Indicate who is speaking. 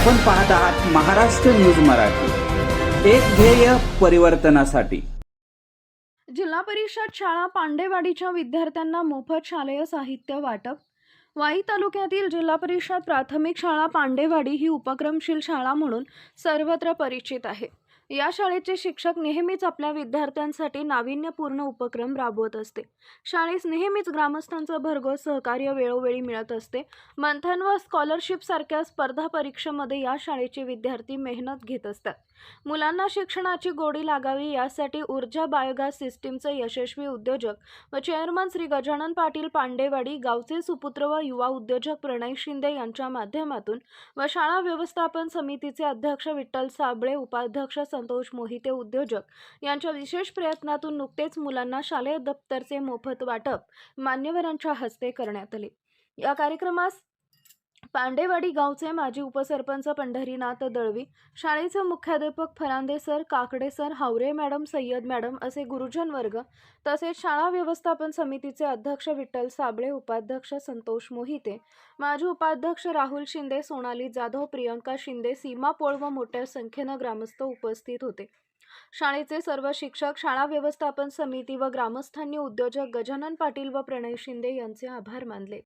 Speaker 1: आपण पाहत आहात महाराष्ट्र न्यूज मराठी, एक ध्येय परिवर्तनासाठी।
Speaker 2: जिल्हा परिषद शाळा पांडेवाडीच्या विद्यार्थ्यांना मोफत शालेय साहित्य वाटप। वाई तालुक्यातील जिल्हा परिषद प्राथमिक शाळा पांडेवाडी ही उपक्रमशील शाळा म्हणून सर्वत्र परिचित आहे। या शाळेचे शिक्षक नेहमीच आपल्या विद्यार्थ्यांसाठी नाविन्यपूर्ण उपक्रम राबवत असते। शाळेस नेहमीच ग्रामस्थांचं भरघोस सहकार्य वेळोवेळी मिळत असते। मंथन व स्कॉलरशिप सारख्या स्पर्धा परीक्षेमध्ये या शाळेचे विद्यार्थी मेहनत घेत असतात। मुलांना शिक्षणाची गोडी लागावी यासाठी ऊर्जा बायोगॅस सिस्टीमचे यशस्वी उद्योजक व चेअरमन श्री गजानन पाटील पांडेवाडी गावचे सुपुत्र व युवा उद्योजक प्रणय शिंदे यांच्या माध्यमातून व शाळा व्यवस्थापन समितीचे अध्यक्ष विठ्ठल साबळे, उपाध्यक्ष संतोष मोहिते उद्योजक यांच्या विशेष प्रयत्नातून नुकतेच मुलांना शालेय दप्तरचे मोफत वाटप मान्यवरांच्या हस्ते करण्यात आले। या कार्यक्रमास पांडेवाडी गावचे माजी उपसरपंच पंढरीनाथ दळवी, शाळेचे मुख्याध्यापक Farande sir, Kakade sir, Haware madam, Sayyad madam असे गुरुजन वर्ग तसेच शाळा व्यवस्थापन समितीचे अध्यक्ष विठ्ठल साबळे, उपाध्यक्ष संतोष मोहिते, माजी उपाध्यक्ष राहुल शिंदे, सोनाली जाधव, प्रियंका शिंदे, सीमा पोळ व मोठ्या संख्येने ग्रामस्थ उपस्थित होते। शाळेचे सर्व शिक्षक, शाळा व्यवस्थापन समिती व ग्रामस्थांनी उद्योजक गजानन पाटील व प्रणय शिंदे यांचे आभार मानले।